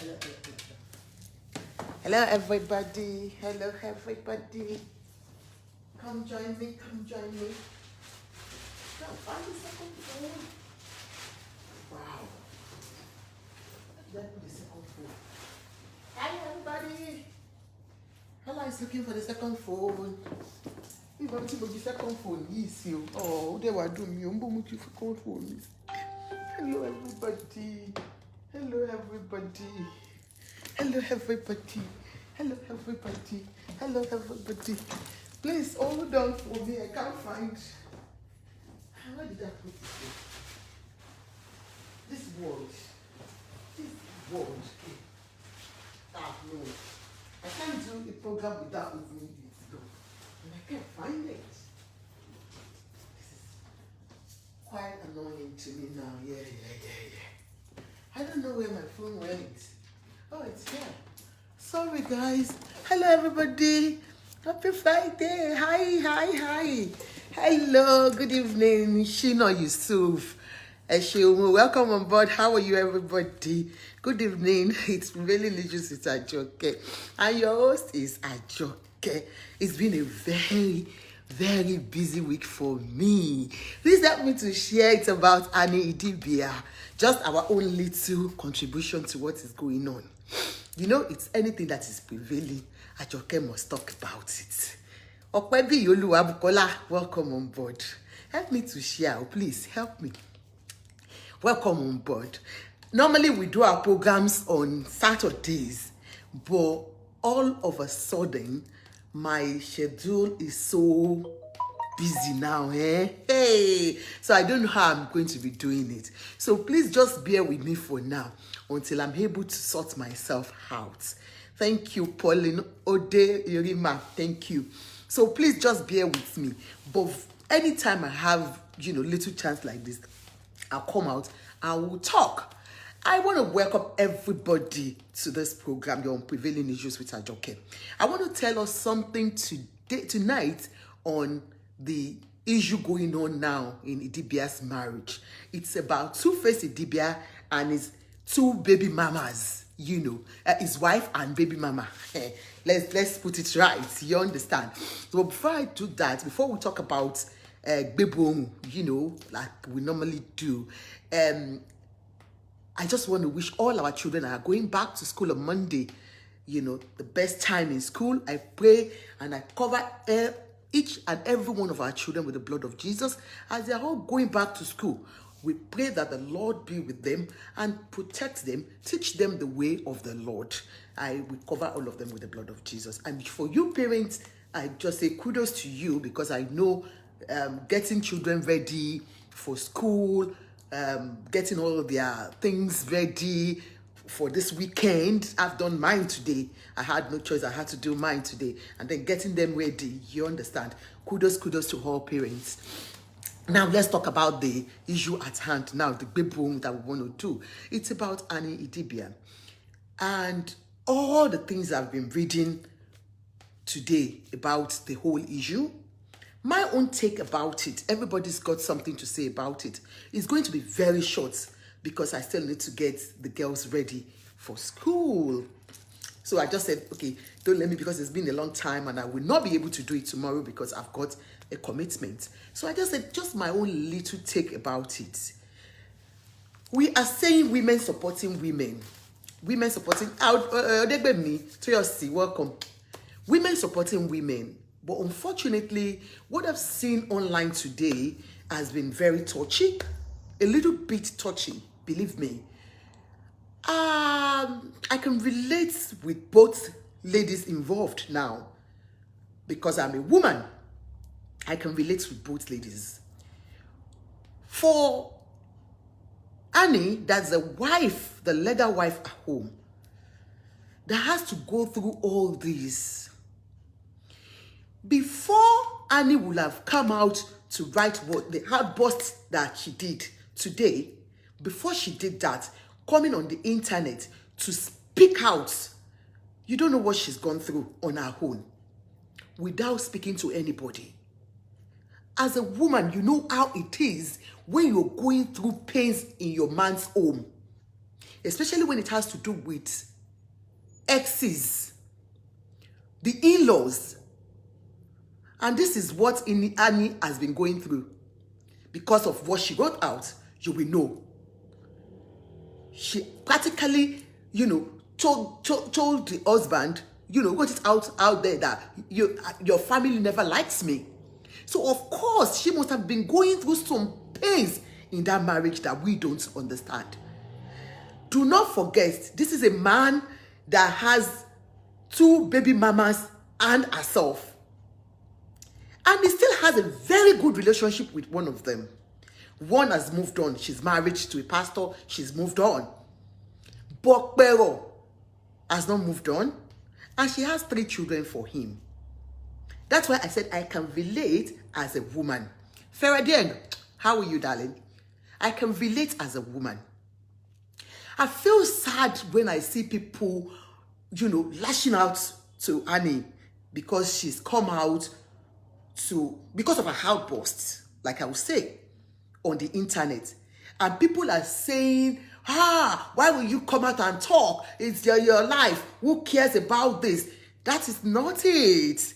Hello, hello, everybody. Hello, everybody. Come join me. Come join me. Now, find the second phone. Wow. Let me the second phone. Hi, everybody. Hello, is looking for the second phone. You want to the second phone? Yes, you. Oh, they were doing me. I'm going to second phone. Hello, everybody. Hello, everybody. Hello, everybody. Hello, everybody. Hello, everybody. Please hold on for me. I can't find. Where did I put this? This word. This word. Ah, no. I can't do a program without opening it, though. And I can't find it. This is quite annoying to me now. Yeah. I don't know where my phone went. Oh, it's here. Sorry, guys. Hello, everybody. Happy Friday. Hi. Hello, good evening. Shino Yusuf. Welcome on board. How are you, everybody? Good evening. It's really religious. It's Ajoke. And your host is Ajoke. It's been a very busy week for me. Please help me to share it about Annie Idibia. Just our own little contribution to what is going on. You know, it's anything that is prevailing. Ajoke must talk about it. Okwebi Yoluwa Bukola, welcome on board. Help me to share, please help me. Welcome on board. Normally we do our programs on Saturdays, but all of a sudden my schedule is so busy now, Hey, so I don't know how I'm going to be doing it. So please just bear with me for now until I'm able to sort myself out. Thank you, Pauline Ode Irima. Thank you. So please just bear with me. But anytime I have, little chance like this, I'll come out, I will talk. I want to welcome everybody to this program, Your Prevailing Issues with Ajoke. I want to tell us something tonight on the issue going on now in Idibia's marriage. It's about Two-Face Idibia and his two baby mamas, his wife and baby mama. Let's put it right, you understand? So before I do that, before we talk about Bebong, like we normally do, I just want to wish all our children that are going back to school on Monday, the best time in school. I pray and I cover each and every one of our children with the blood of Jesus as they are all going back to school. We pray that the Lord be with them and protect them, teach them the way of the Lord. I will cover all of them with the blood of Jesus. And for you parents, I just say kudos to you, because I know getting children ready for school, getting all of their things ready for this weekend. I've done mine today. I had no choice. I had to do mine today. And then getting them ready, you understand. Kudos to all parents. Now let's talk about the issue at hand. Now the big boom that we want to do. It's about Annie Idibia. And all the things I've been reading today about the whole issue. My own take about it, everybody's got something to say about it. It's going to be very short because I still need to get the girls ready for school. So I just said, okay, don't let me, because it's been a long time and I will not be able to do it tomorrow because I've got a commitment. So I just said, just my own little take about it. We are saying women supporting women. Women supporting, welcome. Women supporting women. But unfortunately, what I've seen online today has been very touchy, a little bit touchy, believe me. I can relate with both ladies involved now because I'm a woman. I can relate with both ladies. For Annie, that's the wife, the legal wife at home, that has to go through all this. Before Annie would have come out to write what the outburst that she did today, before she did that, coming on the internet to speak out, you don't know what she's gone through on her own without speaking to anybody. As a woman, you know how it is when you're going through pains in your man's home, especially when it has to do with exes, the in-laws. And this is what Annie has been going through. Because of what she wrote out, you will know. She practically, told the husband, wrote it out there that your family never likes me. So of course, she must have been going through some pains in that marriage that we don't understand. Do not forget, this is a man that has 2 baby mamas and herself. And he still has a very good relationship with one of them. One has moved on. She's married to a pastor. She's moved on. But Pero has not moved on. And she has 3 children for him. That's why I said I can relate as a woman. Feradieng, how are you, darling? I can relate as a woman. I feel sad when I see people, lashing out to Annie because she's come out because of her outbursts, like I would say, on the internet. And people are saying, why will you come out and talk? It's your life. Who cares about this? That is not it.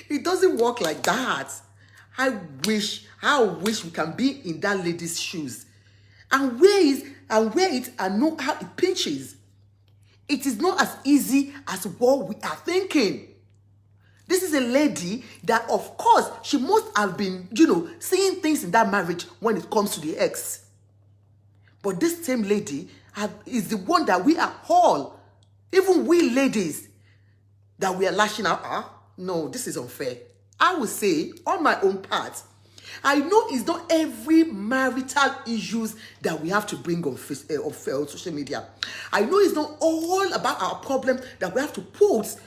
It doesn't work like that. I wish we can be in that lady's shoes and wear it and know how it pinches. It is not as easy as what we are thinking. This is a lady that, of course, she must have been, seeing things in that marriage when it comes to the ex. But this same lady is the one that we are all, even we ladies, that we are lashing out. No, this is unfair. I would say, on my own part, I know it's not every marital issues that we have to bring on social media. I know it's not all about our problem that we have to post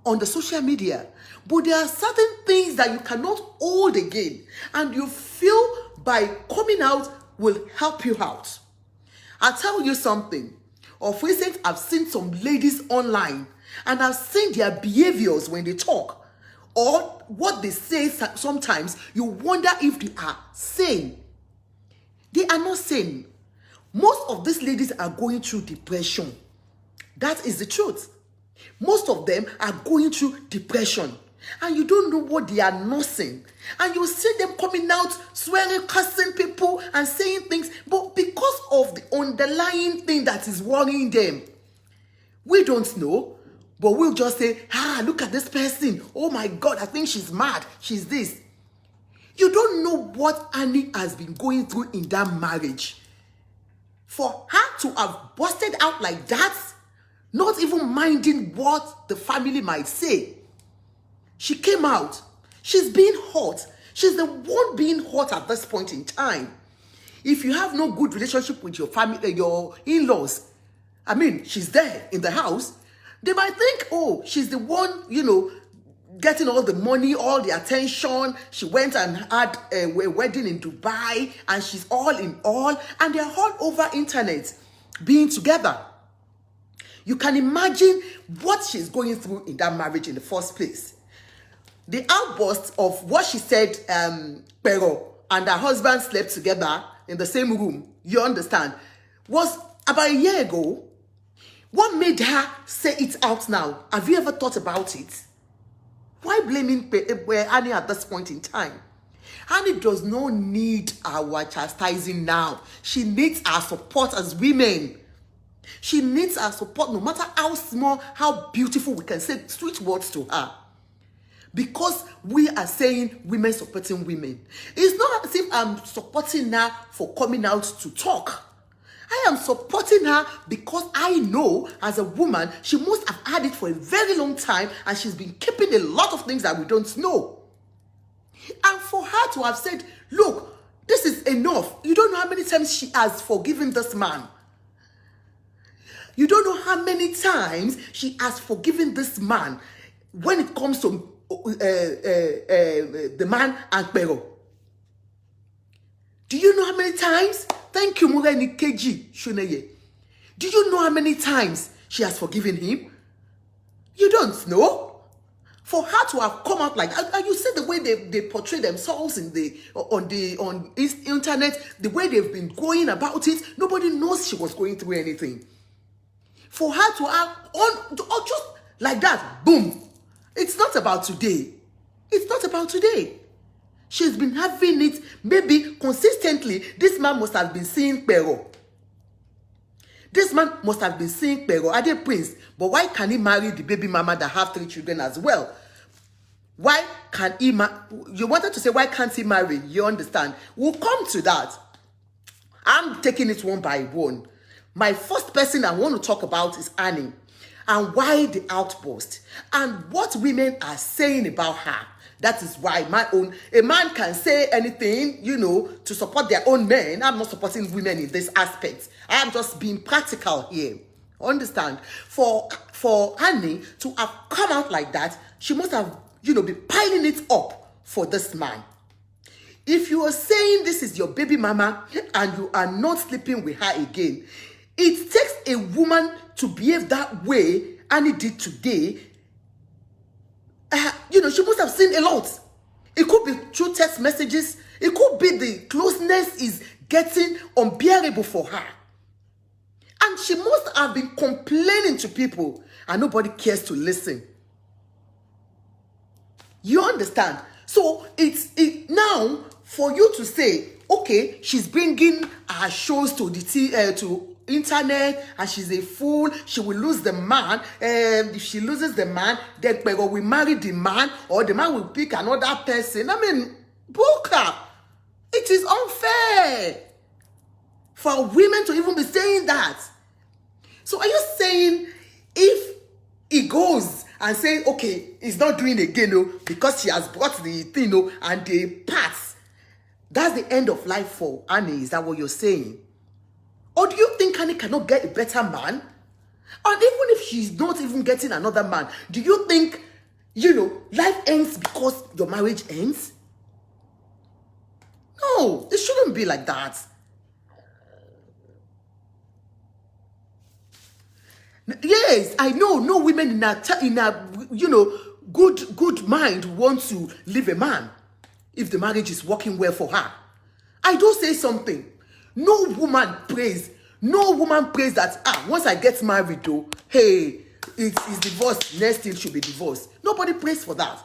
on the social media. But there are certain things that you cannot hold again. And you feel by coming out will help you out. I'll tell you something. For instance, I've seen some ladies online and I've seen their behaviors when they talk. Or what they say sometimes, you wonder if they are sane. They are not sane. Most of these ladies are going through depression. That is the truth. Most of them are going through depression. And you don't know what they are nursing. And you see them coming out, swearing, cursing people, and saying things. But because of the underlying thing that is worrying them, we don't know. But we'll just say, look at this person. Oh my God, I think she's mad. She's this. You don't know what Annie has been going through in that marriage. For her to have busted out like that, not even minding what the family might say. She came out. She's being hot. She's the one being hot at this point in time. If you have no good relationship with your family, your in-laws, she's there in the house, they might think, she's the one, getting all the money, all the attention. She went and had a wedding in Dubai, and she's all in all, and they're all over internet being together. You can imagine what she's going through in that marriage in the first place. The outburst of what she said, Pero and her husband slept together in the same room, you understand, was about a year ago. What made her say it out now? Have you ever thought about it? Why blaming Annie at this point in time? Annie does not need our chastising now. She needs our support as women. She needs our support no matter how small, how beautiful we can say sweet words to her. Because we are saying women supporting women. It's not as if I'm supporting her for coming out to talk. I am supporting her because I know as a woman, she must have had it for a very long time and she's been keeping a lot of things that we don't know. And for her to have said, look, this is enough. You don't know how many times she has forgiven this man. You don't know how many times she has forgiven this man when it comes to the man and Pero. Do you know how many times? Thank you, Mureni Keji Shuneye. Do you know how many times she has forgiven him? You don't know. For her to have come out like, and you see the way they portray themselves on the internet, the way they've been going about it, nobody knows she was going through anything. For her to have just like that, boom. It's not about today. It's not about today. She's been having it maybe consistently. This man must have been seeing Pero. This man must have been seeing Pero. Are they Prince? But why can he marry the baby mama that have 3 children as well? Why can he you wanted to say why can't he marry? You understand? We'll come to that. I'm taking it one by one. My first person I want to talk about is Annie. And why the outburst. And what women are saying about her. That is why a man can say anything, to support their own men. I'm not supporting women in this aspect. I am just being practical here. Understand? For Annie to have come out like that, she must have, be piling it up for this man. If you are saying this is your baby mama and you are not sleeping with her again, it takes a woman to behave that way Annie did today. She must have seen a lot. It could be through text messages. It could be the closeness is getting unbearable for her. And she must have been complaining to people and nobody cares to listen. You understand? So it's now for you to say, okay, she's bringing her shows to the to internet and she's a fool. She will lose the man. If she loses the man, then Pero will marry the man or the man will pick another person. I mean, Boka, it is unfair for women to even be saying that. So are you saying if he goes and say, okay, he's not doing it again, because she has brought the thing, and they pass, that's the end of life for Annie? Is that what you're saying? Or do you think Annie cannot get a better man? And even if she's not even getting another man, do you think, life ends because your marriage ends? No, it shouldn't be like that. Yes, I know no women in a good mind want to leave a man if the marriage is working well for her. I do say something. No woman prays that, once I get married though, hey, it's divorce, next thing should be divorce. Nobody prays for that.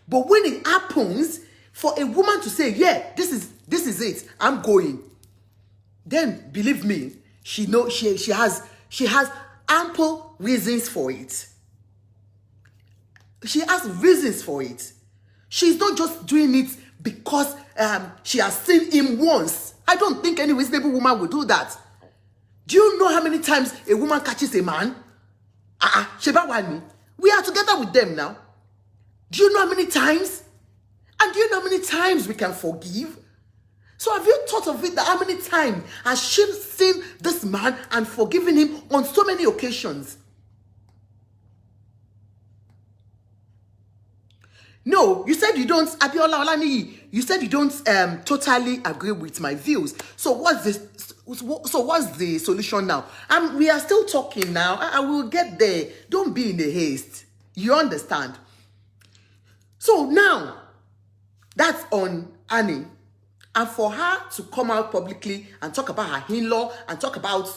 But when it happens, for a woman to say, yeah, this is it, I'm going, then believe me, she has ample reasons for it. She has reasons for it. She's not just doing it because she has seen him once. I don't think any reasonable woman would do that. Do you know how many times a woman catches a man? Sheba Wani. We are together with them now. Do you know how many times? And do you know how many times we can forgive? So have you thought of it, that how many times has she seen this man and forgiven him on so many occasions? No, you said you don't, Abiola Olani, you said you don't totally agree with my views. So what's the solution now? We are still talking now. I will get there. Don't be in a haste. You understand? So now, that's on Annie. And for her to come out publicly and talk about her in-law and talk about,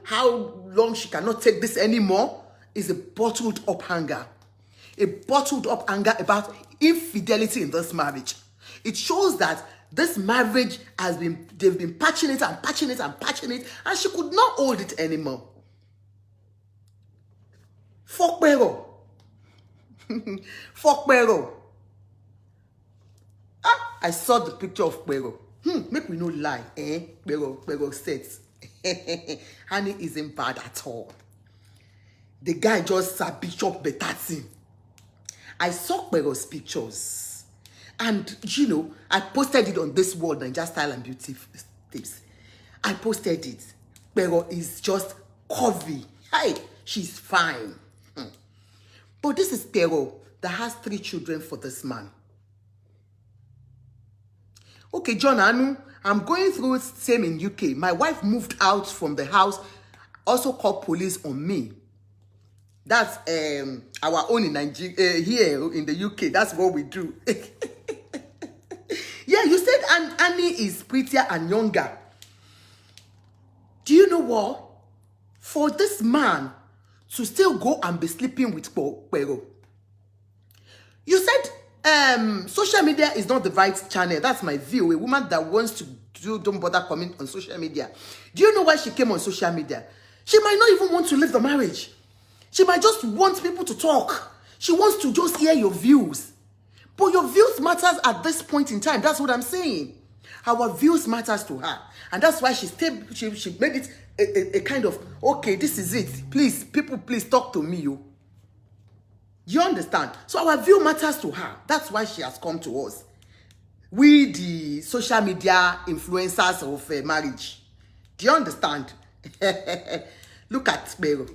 how long she cannot take this anymore is a bottled up anger. A bottled up anger about infidelity in this marriage. It shows that this marriage they've been patching it and patching it and patching it, and she could not hold it anymore. Fuck Pero. Fuck Pero. I saw the picture of Pero. Make me no lie, Pero says. Honey isn't bad at all. The guy just said Bishop Betati. I saw Pero's pictures. And, I posted it on this wall, Ninja Style and Beauty Tips. I posted it. Pero is just curvy. Hey, she's fine. But this is Pero that has 3 children for this man. Okay, John Anu, I'm going through it same in UK. My wife moved out from the house, also called police on me. That's our own in Nigeria, here in the UK. That's what we do. Yeah, you said Annie is prettier and younger. Do you know what? for this man to still go and be sleeping with Pero. You said social media is not the right channel. That's my view. A woman that wants to don't bother coming on social media. Do you know why she came on social media? She might not even want to leave the marriage. She might just want people to talk. She wants to just hear your views. But your views matters at this point in time. That's what I'm saying. Our views matters to her. And that's why she made it a kind of, okay, this is it. Please, people, please talk to me, you. You understand? So our view matters to her. That's why she has come to us. We, the social media influencers of marriage. Do you understand? Look at Pero.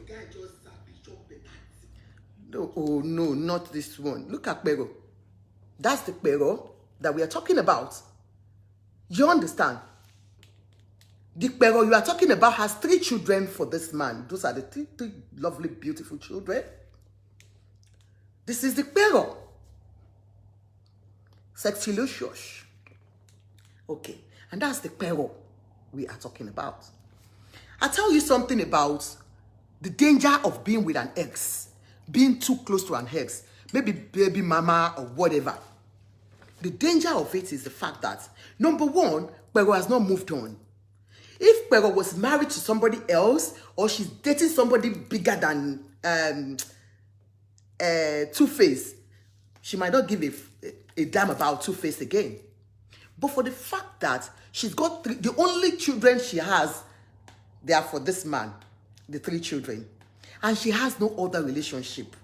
No, oh no, not this one. Look at Pero. That's the Pero that we are talking about. You understand? The Pero you are talking about has 3 children for this man. Those are the three lovely, beautiful children. This is the Pero. Sexilicious. Okay. And that's the Pero we are talking about. I'll tell you something about the danger of being with an ex. Being too close to an ex. Maybe baby mama or whatever. The danger of it is the fact that, number one, Pero has not moved on. If Pero was married to somebody else, or she's dating somebody bigger than Two-Face, she might not give a damn about Two-Face again. But for the fact that she's got 3, the only children she has, they are for this man, the 3 children. And she has no other relationship.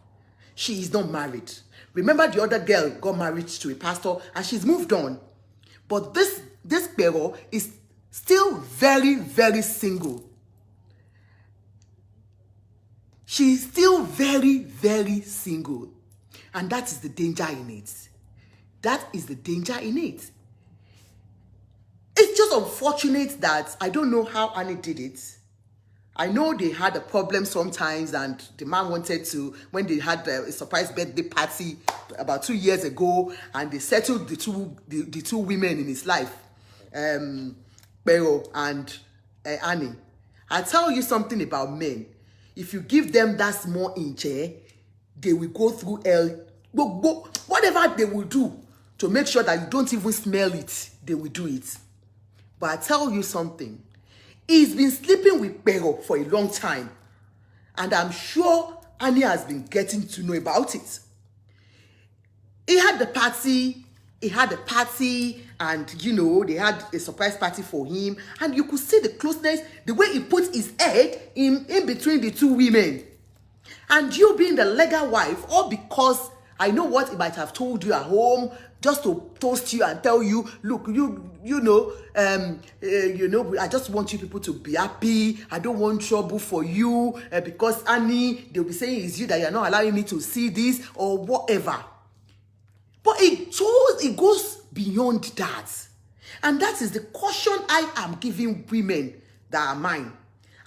She is not married. Remember, the other girl got married to a pastor and she's moved on. But this Pero is still very, very single. She's still very, very single. And that is the danger in it. That is the danger in it. It's just unfortunate that I don't know how Annie did it. I know they had a problem sometimes, and the man wanted to, when they had a surprise birthday party about 2 years ago, and they settled the two women in his life, Pero and Annie. I tell you something about men. If you give them that small inch, they will go through hell. Whatever they will do to make sure that you don't even smell it, they will do it. But I tell you something. He's been sleeping with Pero for a long time. And I'm sure Annie has been getting to know about it. He had the party, and, you know, they had a surprise party for him. And you could see the closeness, the way he put his head in between the 2 women. And you being the legal wife, all because I know what he might have told you at home, just to toast you and tell you, look, you know, I just want you people to be happy. I don't want trouble for you because Annie, they'll be saying it's you that you're not allowing me to see this or whatever. But it goes beyond that. And that is the caution I am giving women that are mine.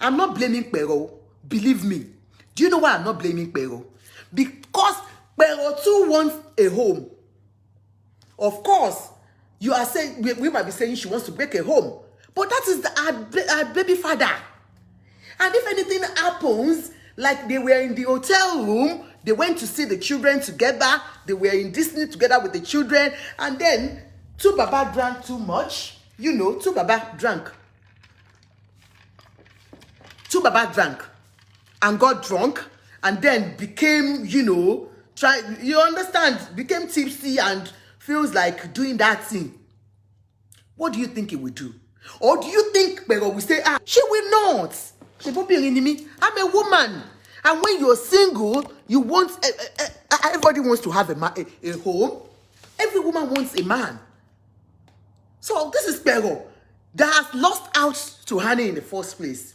I'm not blaming Pero. Believe me. Do you know why I'm not blaming Pero? Because Pero too wants a home. Of course, you are saying, we might be saying she wants to break a home. But that is our baby father. And if anything happens, like they were in the hotel room, they went to see the children together, they were in Disney together with the children, and then two Baba drank too much. You know, two Baba drank. Two Baba drank and got drunk and then became, you know, you understand, became tipsy and feels like doing that thing. What do you think he will do? Or do you think Pero will say, she will not. She won't be an enemy. I'm a woman. And when you're single, you want, everybody wants to have a home. Every woman wants a man. So this is Pero that has lost out to Annie in the first place.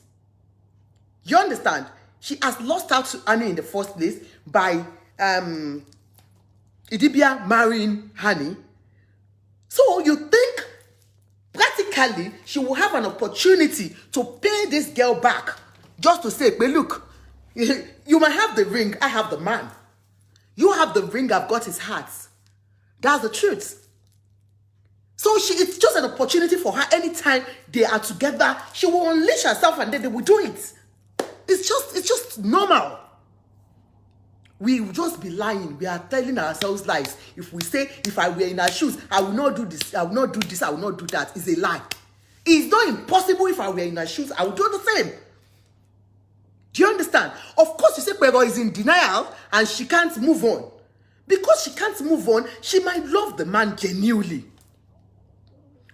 You understand? She has lost out to Annie in the first place by Idibia marrying Annie. So you think practically she will have an opportunity to pay this girl back just to say, but look, you might have the ring, I have the man. You have the ring, I've got his heart. That's the truth. So it's just an opportunity for her. Anytime they are together, she will unleash herself and then they will do it. It's just normal. We will just be lying. We are telling ourselves lies. If we say, if I were in our shoes, I will not do this, I will not do this, I will not do that. It's a lie. It's not impossible. If I were in our shoes, I would do the same. Do you understand? Of course, you say Pero is in denial and she can't move on. Because she can't move on, she might love the man genuinely.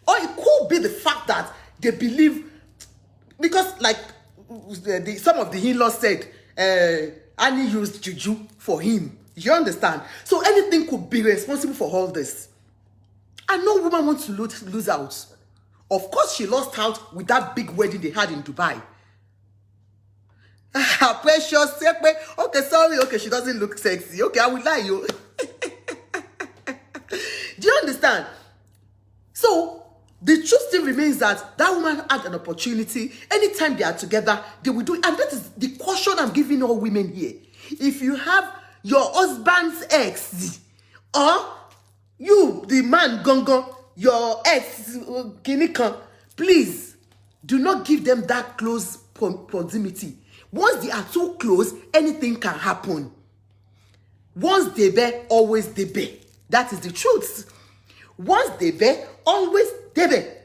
Or it could be the fact that they believe, because like some of the in-laws said, Annie used juju for him. You understand? So anything could be responsible for all this. And no woman wants to lose out. Of course, she lost out with that big wedding they had in Dubai. Precious, okay, sorry, okay, she doesn't look sexy. Okay, I will lie you. Do you understand? So, the truth still remains that that woman had an opportunity. Anytime they are together, they will do it. And that is the caution I'm giving all women here. If you have your husband's ex, or you, the man, Gongo, your ex, Kinikan, please do not give them that close proximity. Once they are too close, anything can happen. Once they bear, always they bear. That is the truth. Once they bear, always they bear.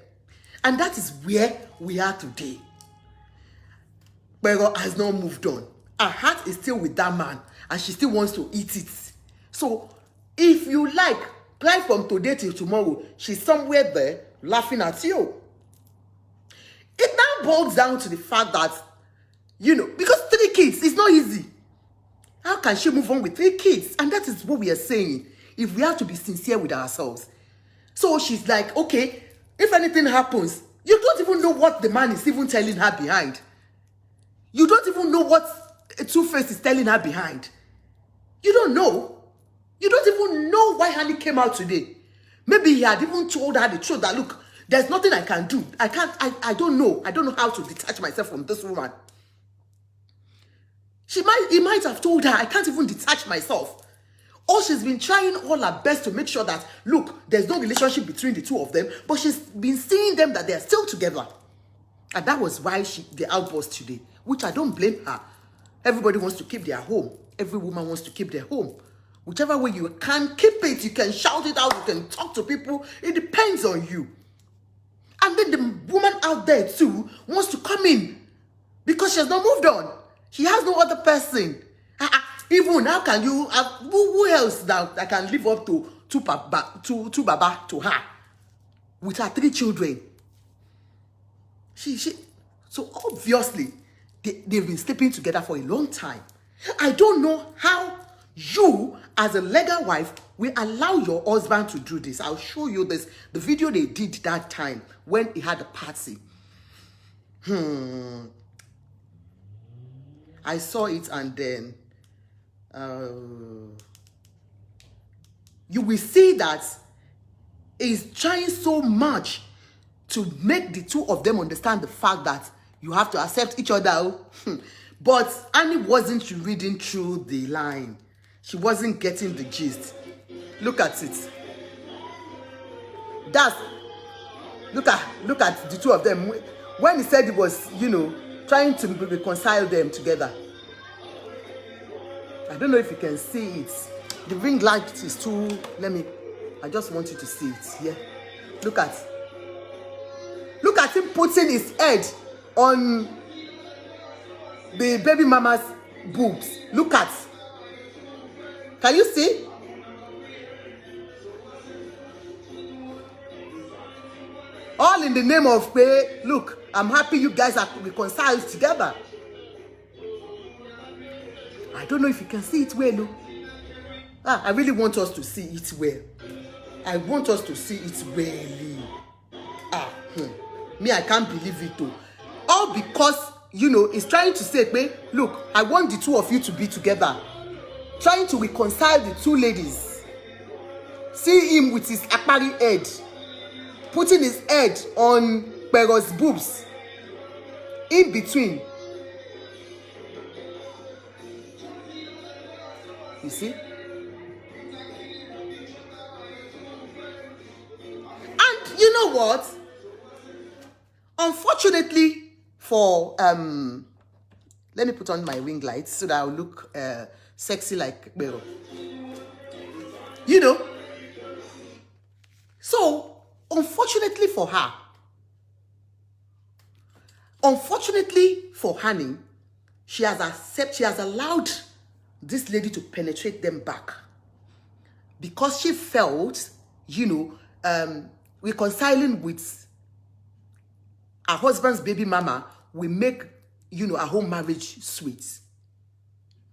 And that is where we are today. Pero has not moved on. Her heart is still with that man, and she still wants to eat it. So, if you like, try from today till tomorrow, she's somewhere there laughing at you. It now boils down to the fact that, you know, because 3 kids, it's not easy. How can she move on with 3 kids? And that is what we are saying. If we have to be sincere with ourselves. So she's like, okay, if anything happens, you don't even know what the man is even telling her behind. You don't even know what Two-Face is telling her behind. You don't know. You don't even know why Honey came out today. Maybe he had even told her the truth that, look, there's nothing I can do. I don't know. I don't know how to detach myself from this woman. He might have told her, I can't even detach myself. Or she's been trying all her best to make sure that, look, there's no relationship between the two of them, but she's been seeing them that they're still together. And that was why the outburst today, which I don't blame her. Everybody wants to keep their home. Every woman wants to keep their home. Whichever way you can keep it, you can shout it out, you can talk to people. It depends on you. And then the woman out there too wants to come in because she has not moved on. She has no other person. Even how can you, who else now that can live up to Baba to her with her 3 children? So obviously, they've been sleeping together for a long time. I don't know how you, as a legal wife, will allow your husband to do this. I'll show you this. The video they did that time when he had a party. I saw it, and then you will see that he's trying so much to make the two of them understand the fact that you have to accept each other. But Annie wasn't reading through the line. She wasn't getting the gist. Look at it. Look at the two of them. When he said he was, trying to reconcile them together. I don't know if you can see it. The ring light is too, I just want you to see it. Yeah. Look at him putting his head on the baby mama's boobs. Look at. Can you see? All in the name of, look, I'm happy you guys are reconciled together. I don't know if you can see it well, look. I really want us to see it well. I want us to see it well. Me, I can't believe it though. All because, it's trying to say, look, I want the two of you to be together. Trying to reconcile the two ladies. See him with his akpari head. Putting his head on Pero's boobs. In between. You see? And you know what? Unfortunately for Let me put on my ring lights so that I'll look sexy like Bero. You know? So, unfortunately for her, unfortunately for Honey, she has allowed this lady to penetrate them back. Because she felt, reconciling with her husband's baby mama will make, a home marriage sweet.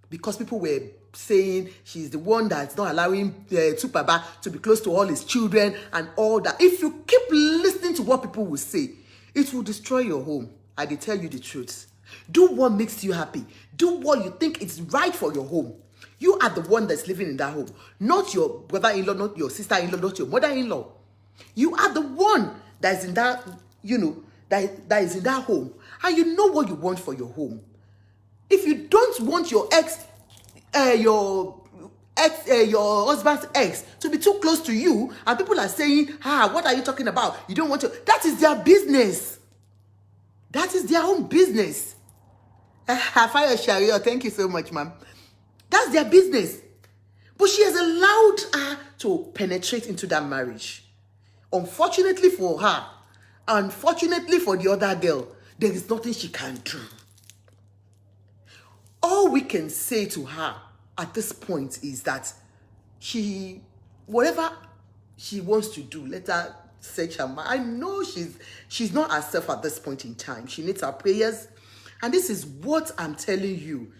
Because people were saying she's the one that's not allowing Tupaba to be close to all his children and all that. If you keep listening to what people will say, it will destroy your home. I will tell you the truth. Do what makes you happy. Do what you think is right for your home. You are the one that's living in that home. Not your brother-in-law, not your sister-in-law, not your mother-in-law. You are the one that is in that, that is in that home. And you know what you want for your home. If you don't want your husband's ex to be too close to you, and people are saying, what are you talking about? You don't want to. That is their business. That is their own business. Fire Sharia, thank you so much, ma'am. That's their business. But she has allowed her to penetrate into that marriage. Unfortunately for her, unfortunately for the other girl, there is nothing she can do. All we can say to her at this point is that whatever she wants to do, let her search her mind. I know she's not herself at this point in time. She needs our prayers. And this is what I'm telling you.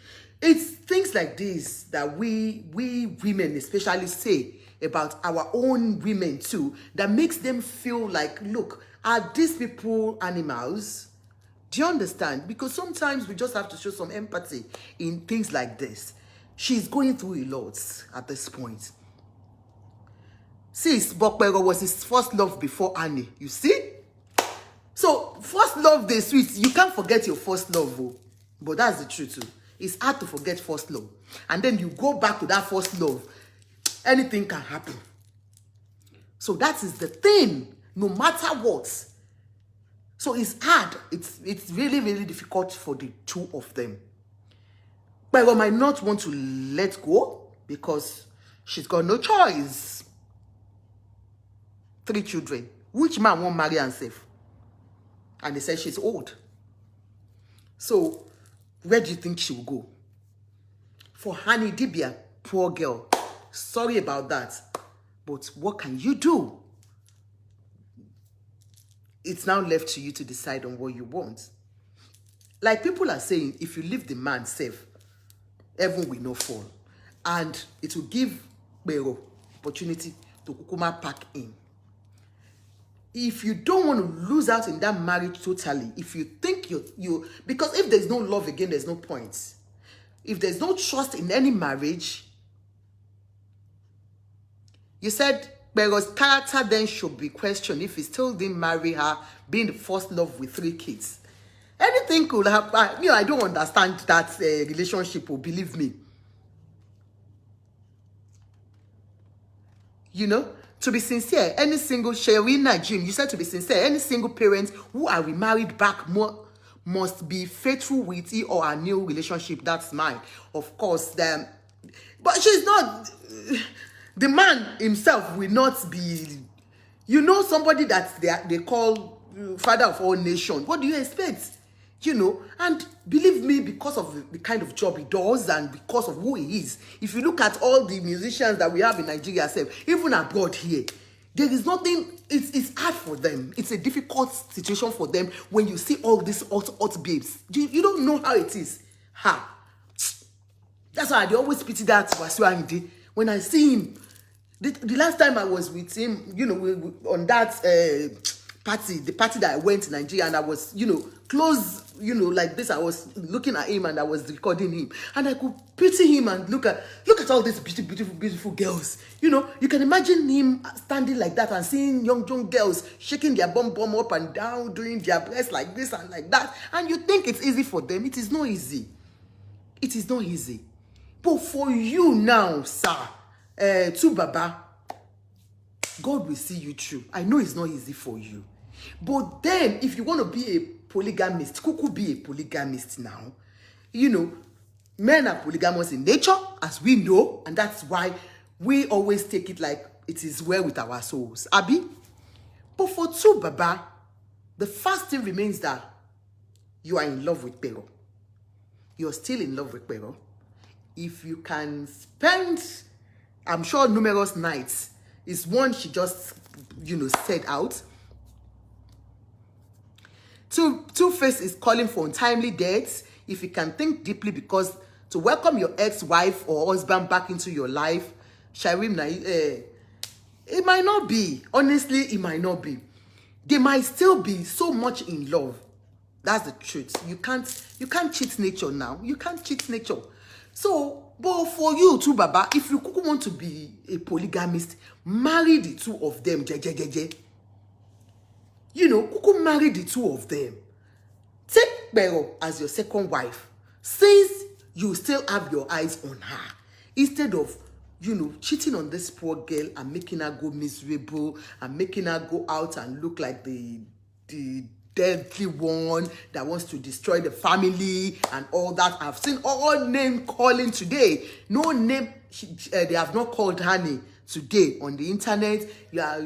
It's things like this that we women especially say about our own women too, that makes them feel like, look, are these people animals? Do you understand? Because sometimes we just have to show some empathy in things like this. She's going through a lot at this point. Sis, Bokpero was his first love before Annie. You see? So, first love, they sweet. You can't forget your first love, oh. But that's the truth too. It's hard to forget first love. And then you go back to that first love. Anything can happen. So that is the thing. No matter what. So it's hard. It's really, really difficult for the two of them. But I might not want to let go because she's got no choice. 3 children. Which man won't marry herself? And they said she's old. So, where do you think she will go? For Idibia, poor girl. Sorry about that. But what can you do? It's now left to you to decide on what you want. Like people are saying, if you leave the man safe, heaven will not fall. And it will give Bero opportunity to Kukuma pack in. If you don't want to lose out in that marriage totally, if you think because if there's no love again, there's no point. If there's no trust in any marriage, you said Bero's character then should be questioned if he still didn't marry her, being the first love with 3 kids. Anything could happen. I don't understand that relationship, believe me. To be sincere, any single Sherina Jim, you said to be sincere, any single parent who are remarried back must be faithful with he or her new relationship. That's mine. Of course, but she's not. The man himself will not be, somebody that they call father of all nations. What do you expect? And believe me, because of the kind of job he does and because of who he is, if you look at all the musicians that we have in Nigeria, even abroad here, there is nothing, it's hard for them. It's a difficult situation for them when you see all these hot babes. You don't know how it is. That's why I always pity that Wasiu. When I see him, the last time I was with him, on that the party that I went to Nigeria, and I was, close, like this, I was looking at him and I was recording him, and I could pity him and look at all these beautiful girls. You can imagine him standing like that and seeing young girls shaking their bum up and down, doing their breasts like this and like that, and you think it's easy for them. It is not easy. It is not easy. But for you now, sir, to Baba, God will see you through. I know it's not easy for you. But then, if you want to be a polygamist, Kuku be a polygamist now. You know, men are polygamous in nature, as we know, and that's why we always take it like it is well with our souls. Abi? But for two Baba, the first thing remains that you are in love with Pero. You're still in love with Pero. If you can spend, I'm sure, numerous nights, is one she just, said out. Two-Face is calling for untimely deaths. If you can think deeply, because to welcome your ex-wife or husband back into your life, Sharim, it might not be. Honestly, it might not be. They might still be so much in love. That's the truth. You can't cheat nature now. You can't cheat nature. So, but for you too, Baba, if you want to be a polygamist, marry the two of them. Kuku marry the two of them. Take Pero as your second wife, since you still have your eyes on her, instead of cheating on this poor girl and making her go miserable and making her go out and look like the deadly one that wants to destroy the family and all that. I've seen all name calling today. No name, they have not called her name today on the internet. You are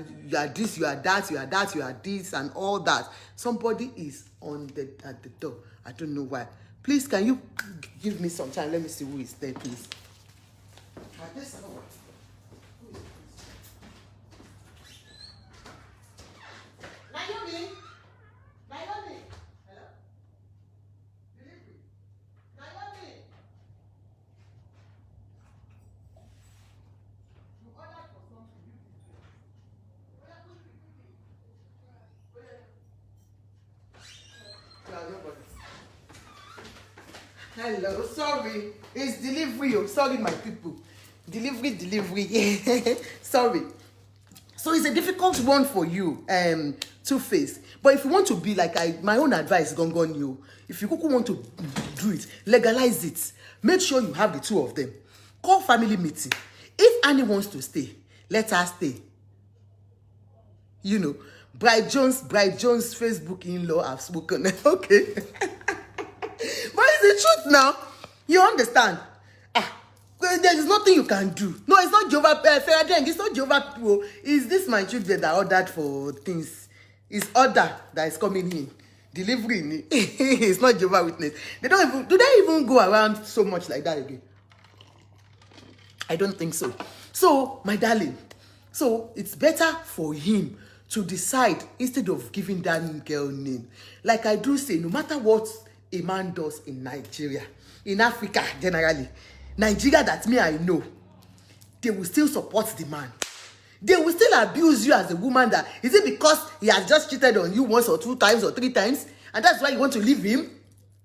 this, you are that, you are that, you are this, and all that. Somebody is at the door. I don't know why. Please, can you give me some time? Let me see who is there, please. Naomi? Naomi? Hello? Delivery? Naomi? You ordered for something. Hello, sorry. It's delivery. Oh, sorry, my people. Delivery. Sorry. So it's a difficult one for you, Two-Face. But if you want to be like my own advice, gone you. If you want to do it, legalize it. Make sure you have the two of them. Call family meeting. If Annie wants to stay, let her stay. Bride Jones' Facebook in-law have spoken. Okay. But it's the truth now. You understand? There is nothing you can do. No, it's not Jehovah. It's not Jehovah people. It's this my children that ordered for things. It's order that is coming in. Delivery. It's not Jehovah Witness. Do they even go around so much like that again? I don't think so. So, my darling, so it's better for him to decide instead of giving that girl name. Like I do say, no matter what a man does in Nigeria, in Africa generally, Nigeria that me I know, they will still support the man. They will still abuse you as a woman. That is it because he has just cheated on you once or two times or three times, and that's why you want to leave him?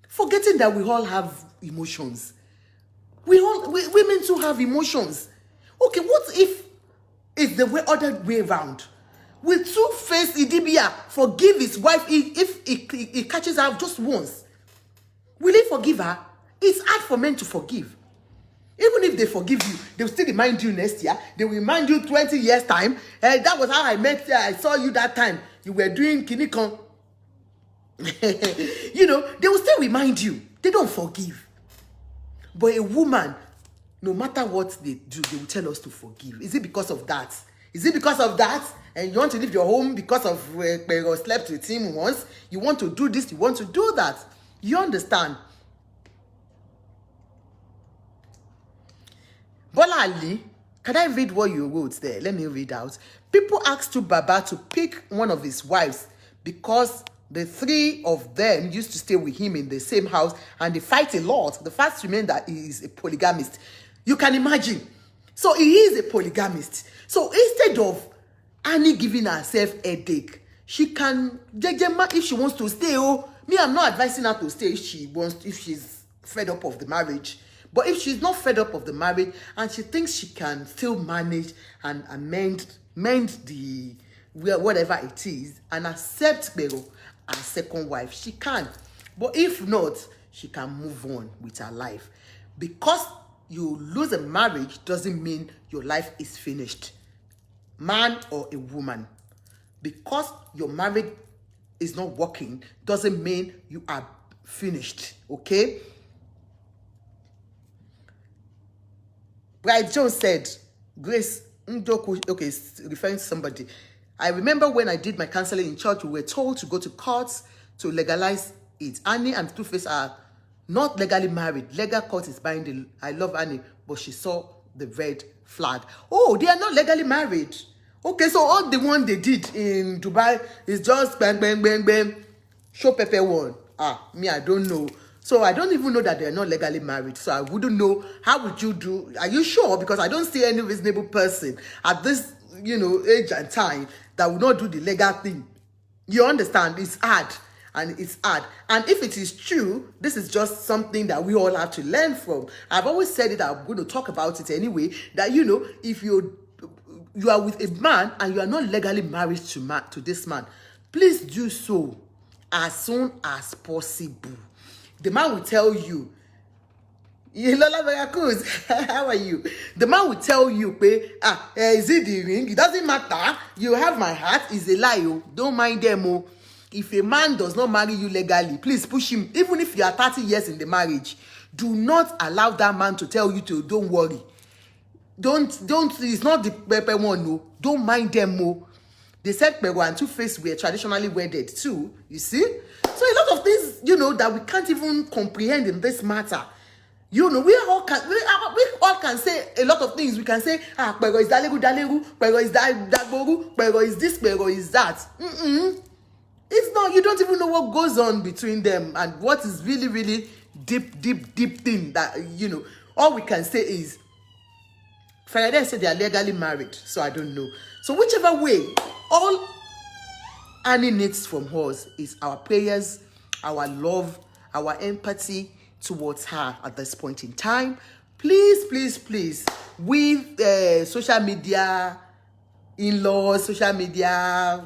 Forgetting that we all have emotions. Women too have emotions. Okay, what if it's the other way around? Will Two-Face Idibia forgive his wife if he catches her just once? Will he forgive her? It's hard for men to forgive. Even if they forgive you, they will still remind you next year. They will remind you 20 years' time. That was how I met you. I saw you that time. You were doing kinikon. They will still remind you. They don't forgive. But a woman, no matter what they do, they will tell us to forgive. Is it because of that? Is it because of that? And you want to leave your home because of slept with him once? You want to do this, you want to do that. You understand? Bola Ali, can I read what you wrote there? Let me read out. People asked to Baba to pick one of his wives because the three of them used to stay with him in the same house and they fight a lot. The fact remains that he is a polygamist. You can imagine. So he is a polygamist. So instead of Annie giving herself a headache, she can, if she wants to stay, I'm not advising her to stay if she's fed up of the marriage. But if she's not fed up of the marriage and she thinks she can still manage and mend the whatever it is and accept Pero as second wife, she can. But if not, she can move on with her life. Because you lose a marriage doesn't mean your life is finished. Man or a woman. Because your marriage is not working doesn't mean you are finished. Okay? Bright Jones said, Grace Ndoku, okay, referring to somebody. I remember when I did my counseling in church, we were told to go to courts to legalize it. Annie and Two-Face are not legally married. Legal court is binding. I love Annie, but she saw the red flag. Oh, they are not legally married. Okay, so all the one they did in Dubai is just bang, bang, bang, bang. Show Pepe one. Me, I don't know. So I don't even know that they're not legally married. So I wouldn't know. How would you do? Are you sure? Because I don't see any reasonable person at this, age and time that will not do the legal thing. You understand? It's hard. And it's hard. And if it is true, this is just something that we all have to learn from. I've always said it. I'm going to talk about it anyway. That, if you are with a man and you are not legally married to this man, please do so as soon as possible. The man will tell you, Lola Veracruz, how are you? The man will tell you, is it the ring? It doesn't matter. You have my heart. It's a lie. Oh. Don't mind them. Oh. If a man does not marry you legally, please push him. Even if you are 30 years in the marriage, do not allow that man to tell you to, don't worry. Don't, it's not the Pepe one. No. Don't mind them. Oh. They said Pero and Two-Face were traditionally wedded too, you see? So a lot of things, that we can't even comprehend in this matter. We all can say a lot of things. We can say, Pero is Dalegu, Pero is Dagboru, Pero is this, Pero is that. It's not, you don't even know what goes on between them and what is really, really deep thing that, all we can say is, Faraday said they are legally married, so I don't know. So whichever way, all Annie needs from us is our prayers, our love, our empathy towards her at this point in time. Please, with social media, in-laws, social media,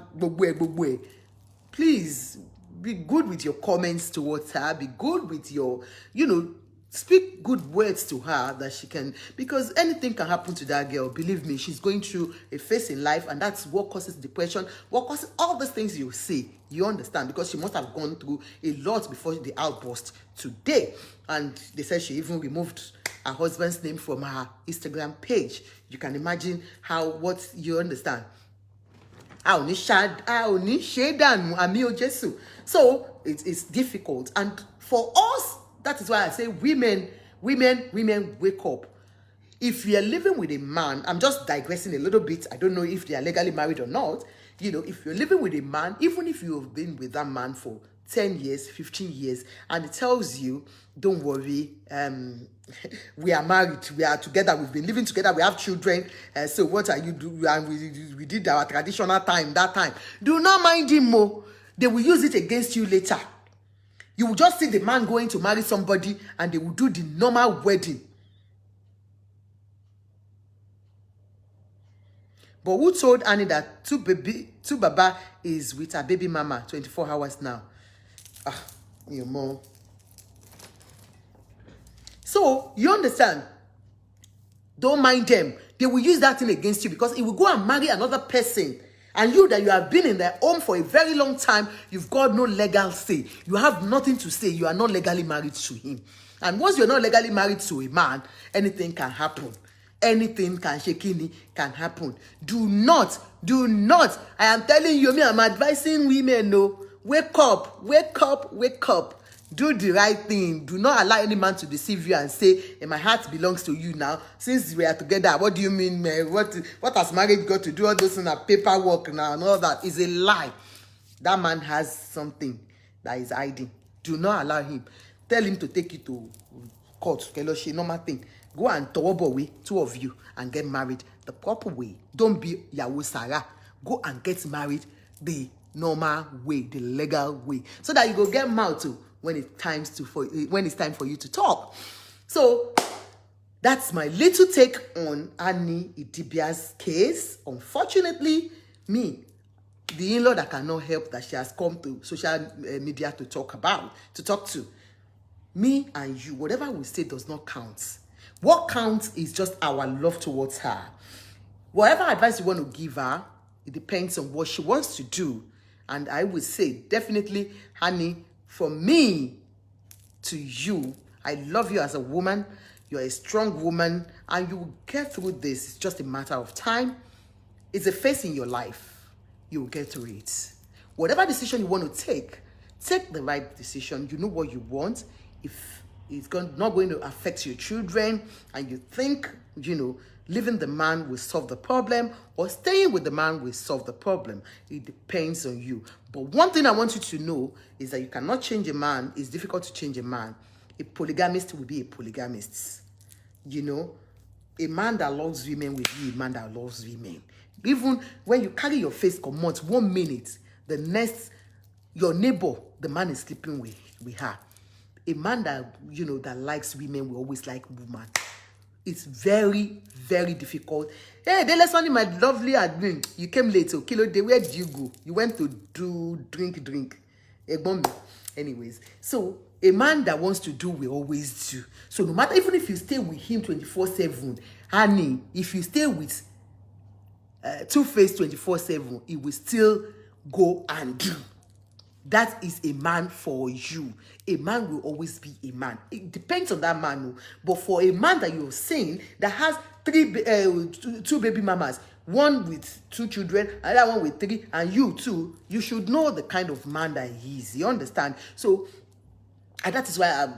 please be good with your comments towards her. Be good with your, speak good words to her that she can, because anything can happen to that girl. Believe me, she's going through a phase in life, and that's what causes depression, what causes all these things you see. You understand? Because she must have gone through a lot before the outburst today. And they said she even removed her husband's name from her Instagram page. You can imagine what you understand. So it's difficult. And for us, that is why I say women, wake up. If you are living with a man, I'm just digressing a little bit. I don't know if they are legally married or not. If you're living with a man, even if you have been with that man for 10 years, 15 years, and it tells you, don't worry, we are married, we are together, we've been living together, we have children, so what are you doing? And we did our traditional time, that time. Do not mind him more. They will use it against you later. You will just see the man going to marry somebody and they will do the normal wedding. But who told Annie that two Baba is with her baby mama 24 hours now? Your mom. So, you understand? Don't mind them. They will use that thing against you because it will go and marry another person. And you that you have been in their home for a very long time, you've got no legal say. You have nothing to say. You are not legally married to him. And once you're not legally married to a man, anything can happen. Anything can happen. Do not. I am telling you, I'm advising women, no. Wake up. Do the right thing. Do not allow any man to deceive you and say, my heart belongs to you now. Since we are together, what do you mean, man? What has marriage got to do? All those in a paperwork now and all that is a lie. That man has something that is hiding. Do not allow him. Tell him to take you to court, normal thing. Go and towobo way, two of you, and get married the proper way. Don't be Yahoo Sarah. Go and get married the normal way, the legal way, so that you go get married too when it's time for you to talk. So that's my little take on Annie Idibia's case. Unfortunately, me, the in-law that cannot help that she has come to social media to talk to. Me and you, whatever we say does not count. What counts is just our love towards her. Whatever advice you want to give her, it depends on what she wants to do. And I would say, definitely, honey, from me to you, I love you as a woman. You're a strong woman, and you will get through this. It's just a matter of time. It's a phase in your life. You will get through it. Whatever decision you want to take the right decision. You know what you want. If it's not going to affect your children, and you think, leaving the man will solve the problem, or staying with the man will solve the problem. It depends on you. But one thing I want you to know is that you cannot change a man. It's difficult to change a man. A polygamist will be a polygamist. A man that loves women will be a man that loves women. Even when you carry your face comot 1 minute, the next, your neighbor, the man is sleeping with her. A man that, that likes women will always like women. It's very, very difficult. Hey, they listen to my lovely admin. You came late, okay? Where did you go? You went to do drink. Anyways, so a man that wants to do will always do. So no matter, even if you stay with him 24/7, honey, if you stay with Two-Face 24/7, he will still go and do. That is a man for you. A man will always be a man. It depends on that man. But for a man that you're saying that has two baby mamas, one with 2 children, another one with 3, and you too, you should know the kind of man that he is. You understand? So, and that is why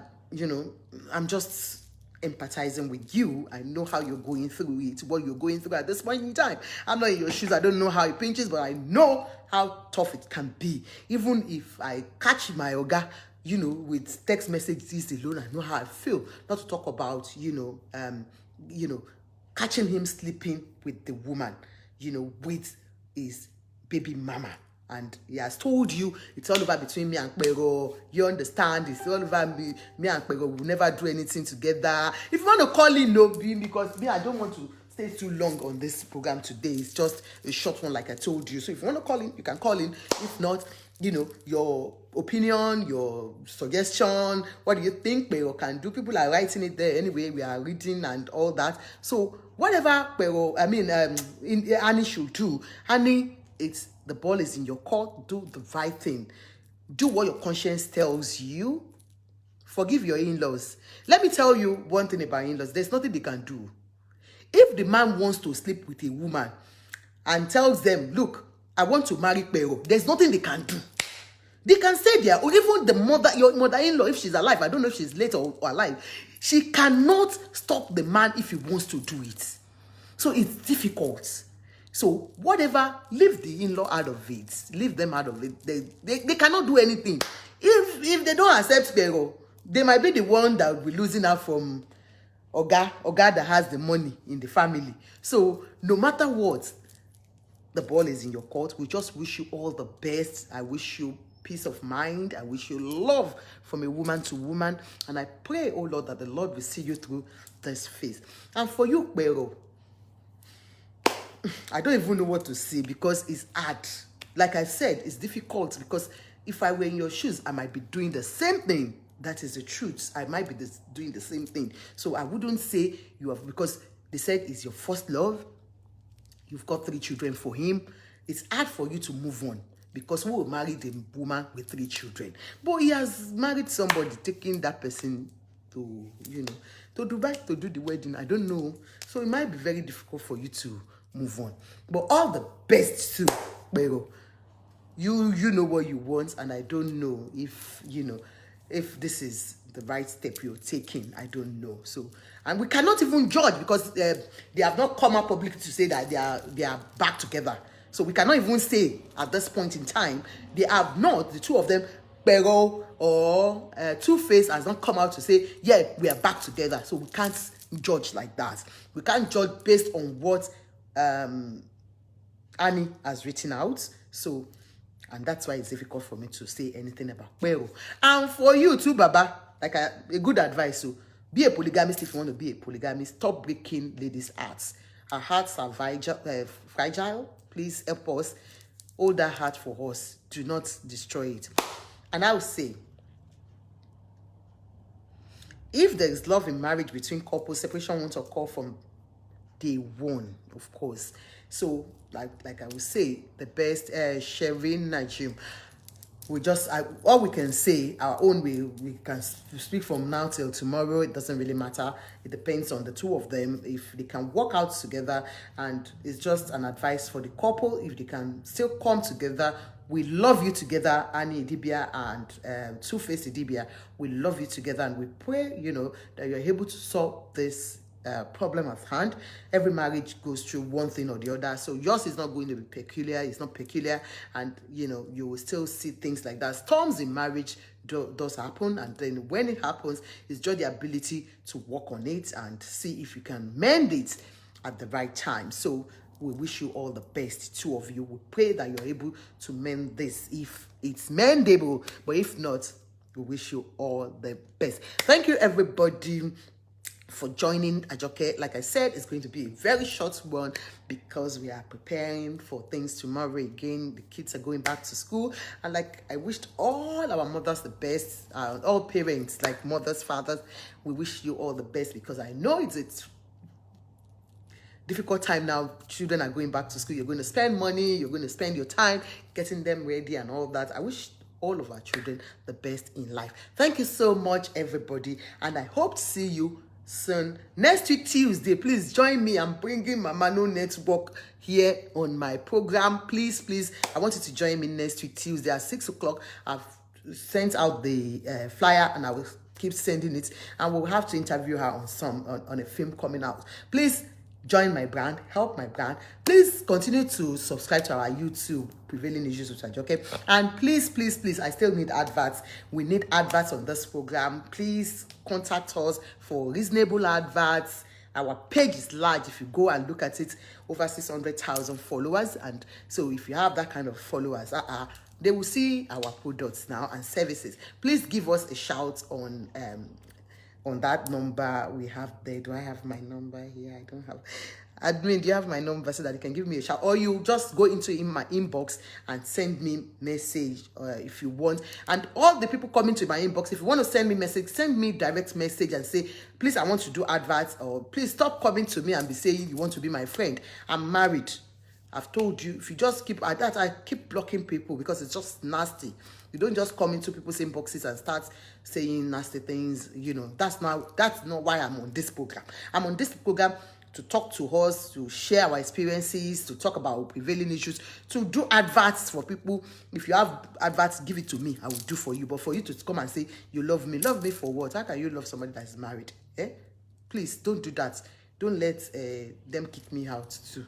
I'm just empathizing with you. I know how you're going through it, what you're going through at this point in time. I'm not in your shoes. I don't know how it pinches, but I know how tough it can be. Even if I catch my oga, with text messages alone, I know how I feel. Not to talk about, catching him sleeping with the woman, with his baby mama. And he has told you it's all over between me and Pero. You understand? It's all over me. Me and Pero will never do anything together. If you want to call in, no, because me, I don't want to stay too long on this program today. It's just a short one, like I told you. So if you want to call in, you can call in. If not, your opinion, your suggestion, what do you think Pero can do? People are writing it there anyway. We are reading and all that. So whatever Pero, Annie should do, Annie, the ball is in your court. Do the right thing. Do what your conscience tells you. Forgive your in-laws. Let me tell you one thing about in-laws. There's nothing they can do. If the man wants to sleep with a woman and tells them, look, I want to marry Pero, there's nothing they can do. They can stay there. Or even your mother-in-law, if she's alive, I don't know if she's late or alive, she cannot stop the man if he wants to do it. So it's difficult. So whatever, leave the in-law out of it. Leave them out of it. They cannot do anything. If they don't accept Pero, they might be the one that will be losing out from Oga that has the money in the family. So no matter what, the ball is in your court. We just wish you all the best. I wish you peace of mind. I wish you love from a woman to woman. And I pray, oh Lord, that the Lord will see you through this phase. And for you, Pero, I don't even know what to say because it's hard. Like I said, it's difficult because if I were in your shoes, I might be doing the same thing. That is the truth. I might be doing the same thing. So I wouldn't say you have, because they said it's your first love. You've got 3 children for him. It's hard for you to move on because who will marry the woman with 3 children? But he has married somebody, taking that person to, to Dubai to do the wedding. I don't know. So it might be very difficult for you to move on. But all the best too, Pero. You know what you want, and I don't know if, if this is the right step you're taking. I don't know. So, and we cannot even judge because they have not come out publicly to say that they are back together. So we cannot even say at this point in time, they have not, the two of them, Pero or Two-Face has not come out to say, yeah, we are back together. So we can't judge like that. We can't judge based on what Annie has written out. So, and that's why it's difficult for me to say anything about Pero. And for you too, Baba, like a good advice. So, be a polygamist if you want to be a polygamist. Stop breaking ladies' hearts. Our hearts are fragile. Please help us. Hold that heart for us. Do not destroy it. And I will say, if there is love in marriage between couples, separation won't occur from day one, of course. So, like I would say, the best, Shereen Najim. we just all we can say our own way. We can speak from now till tomorrow. It doesn't really matter. It depends on the two of them if they can work out together, and it's just an advice for the couple. If they can still come together, we love you together, Annie Idibia and Two-Face Idibia. We love you together, and we pray, that you're able to solve this problem at hand. Every marriage goes through one thing or the other, so yours is not going to be peculiar. It's not peculiar, and you will still see things like that. Storms in marriage does happen, and then when it happens, it's just the ability to work on it and see if you can mend it at the right time. So we wish you all the best, two of you. We pray that you're able to mend this if it's mendable, but if not, we wish you all the best. Thank you, everybody, for joining Ajoke. Like I said, it's going to be a very short one because we are preparing for things tomorrow again. The kids are going back to school, and like I wished all our mothers the best, all parents, like mothers, fathers, we wish you all the best, because I know it's difficult time now. Children are going back to school. You're going to spend money, you're going to spend your time getting them ready and all that. I wish all of our children the best in life. Thank you so much, everybody, and I hope to see you soon. Next week, Tuesday, please join me. I'm bringing Mama No Network here on my program. Please, I want you to join me next week, Tuesday at 6 o'clock. I've sent out the flyer, and I will keep sending it, and we'll have to interview her on a film coming out. Please join my brand, help my brand. Please continue to subscribe to our YouTube, Prevailing Issues with Ajoke. And please, I still need adverts. We need adverts on this program. Please contact us for reasonable adverts. Our page is large. If you go and look at it, over 600,000 followers. And so if you have that kind of followers, they will see our products now and services. Please give us a shout on that number we have there. Do I have my number here? I don't have. Admin, do you have my number so that you can give me a shout? Or you just go into my inbox and send me message if you want. And all the people coming to my inbox, if you want to send me message, send me direct message and say, please, I want to do adverts, or please stop coming to me and be saying you want to be my friend. I'm married. I've told you, if you just keep at that, I keep blocking people because it's just nasty. You don't just come into people's inboxes and start saying nasty things. That's not why I'm on this program. I'm on this program to talk to us, to share our experiences, to talk about prevailing issues, to do adverts for people. If you have adverts, give it to me. I will do for you. But for you to come and say you love me for what? How can you love somebody that is married? Please don't do that. Don't let them kick me out too.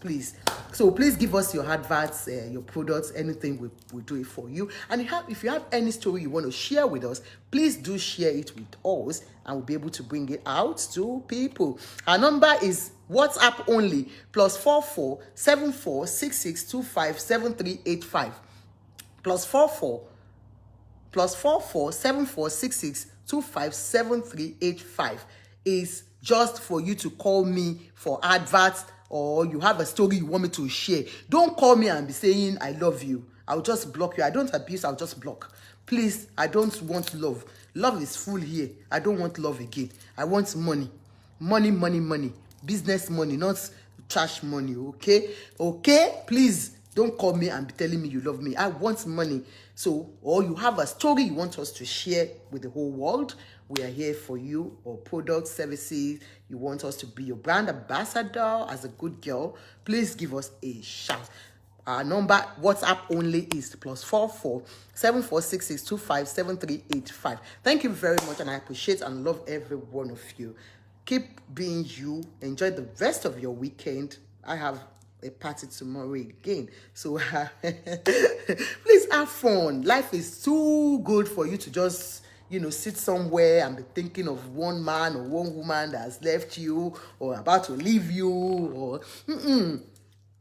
Please. So please give us your adverts, your products, anything, we'll do it for you. And if you have any story you want to share with us, please do share it with us, and we'll be able to bring it out to people. Our number is WhatsApp only, +44 74 66 25 7385. +44 74 66 25 7385 is just for you to call me for adverts, or you have a story you want me to share. Don't call me and be saying I love you. I'll just block you. I don't abuse, I'll just block. Please, I don't want love. Love is full here. I don't want love again. I want money. Money. Business money, not trash money, okay? Okay? Please, don't call me and be telling me you love me. I want money. So, or you have a story you want us to share with the whole world, we are here for you. Or products, services, you want us to be your brand ambassador as a good girl, please give us a shout. Our number, WhatsApp only, is +44 74 66 25 7385. Thank you very much, and I appreciate and love every one of you. Keep being you. Enjoy the rest of your weekend. I have a party tomorrow again, so please have fun. Life is too good for you to just sit somewhere and be thinking of one man or one woman that has left you or about to leave you. Or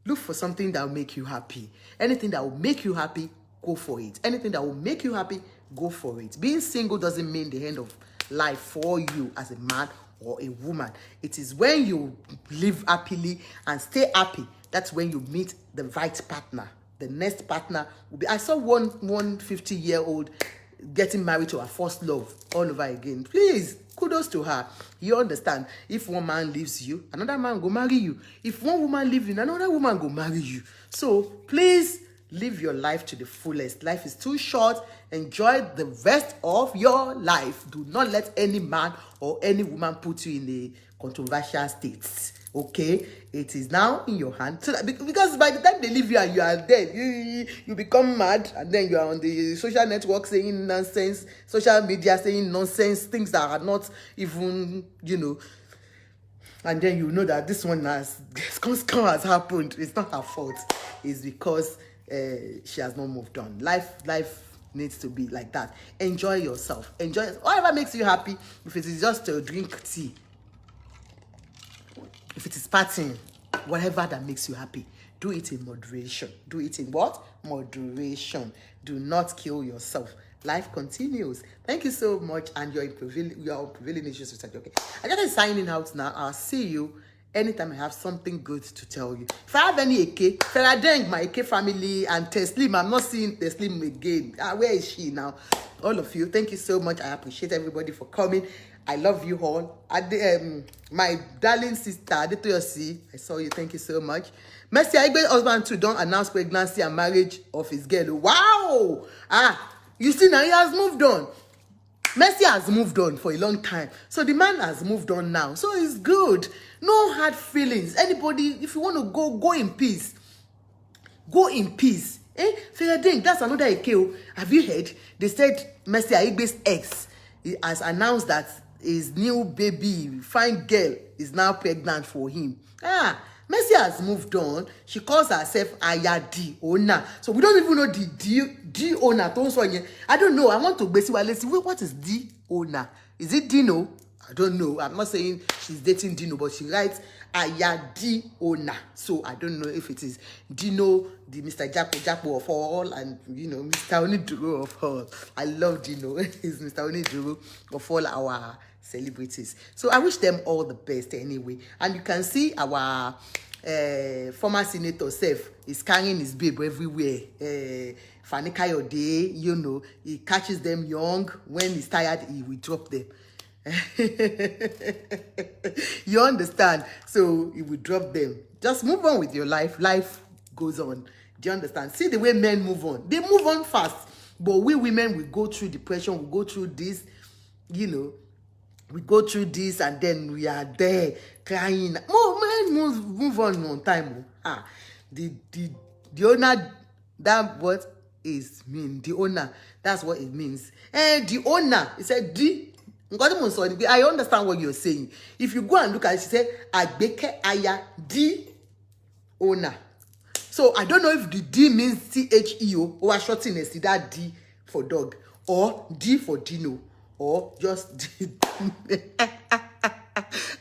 look for something that will make you happy. Anything that will make you happy, go for it. Anything that will make you happy, go for it. Being single doesn't mean the end of life for you as a man or a woman. It is when you live happily and stay happy, that's when you meet the right partner. The next partner will be. I saw one 50-year-old getting married to her first love all over again. Please, kudos to her. You understand? If one man leaves you, another man go marry you. If one woman leaves you, another woman go marry you. So please Live your life to the fullest. Life is too short. Enjoy the rest of your life. Do not let any man or any woman put you in a controversial state. Okay, it is now in your hand. So that, because by the time they leave you and you are dead, you become mad, and then you are on the social network saying nonsense, social media saying nonsense, things that are not even, and then you know that this one has happened. It's not her fault. It's because she has not moved on. Life needs to be like that. Enjoy yourself. Enjoy whatever makes you happy. If it is just to drink tea, if it is partying, whatever that makes you happy, do it in moderation. Do it in what? Moderation. Do not kill yourself. Life continues. Thank you so much, and you're on Prevailing Issues Society. Okay, I gotta signing out now. I'll see you anytime I have something good to tell you. If I have any Eke, Feradeng, my Eke family, and Teslim, I'm not seeing Teslim again. Where is she now? All of you, thank you so much. I appreciate everybody for coming. I love you all. My darling sister, Adetoyosi, I saw you. Thank you so much. Mercy Aigbe's husband too don't announce pregnancy and marriage of his girl. Wow! You see now he has moved on. Mercy has moved on for a long time. So the man has moved on now. So it's good. No hard feelings. Anybody, if you want to go in peace. Go in peace. Feradeng, that's another Ekeo. Have you heard? They said Mercy Aigbe's ex has announced that his new baby, fine girl, is now pregnant for him. Mercy has moved on. She calls herself Aya D owner. So we don't even know the D owner. I don't know. I want to basically see what is D owner. Is it Dino? I don't know. I'm not saying she's dating Dino, but she writes Aya D owner. So I don't know if it is Dino, the Mr. Japo of all, and Mr. Oniduro of all. I love Dino. He's Mr. Oniduro of all our celebrities. So I wish them all the best anyway. And you can see our former senator Seth is carrying his babe everywhere. Fani Kayode, he catches them young. When he's tired, he will drop them. You understand? So he will drop them. Just move on with your life. Life goes on. Do you understand? See the way men move on. They move on fast. But we women, we go through depression. We go through this, we go through this, and then we are there crying. Oh, men move on time. The owner, that what is mean. The owner, that's what it means. And the owner, it said I understand what you're saying. If you go and look at it, she said Agbeke Aya D owner. So I don't know if the D means THEO or shortness, that D for dog, or D for Dino, or just D.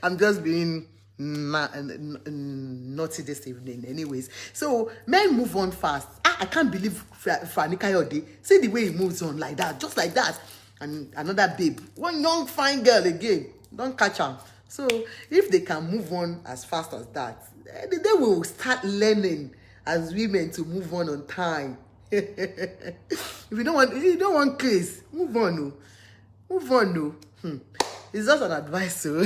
I'm just being naughty this evening. Anyways, so men move on fast. I can't believe Fani Kayode. See the way he moves on like that, just like that. And another babe, one young fine girl again. Don't catch her. So if they can move on as fast as that, they will start learning as women to move on time. If you don't want case, move on. No. Move on. No. It's just an advice. So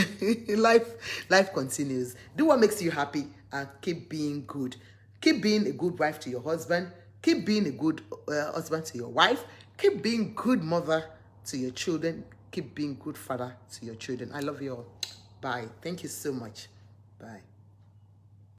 life continues. Do what makes you happy and keep being good. Keep being a good wife to your husband. Keep being a good husband to your wife. Keep being good mother to your children. Keep being good father to your children. I love you all. Bye. Thank you so much. Bye.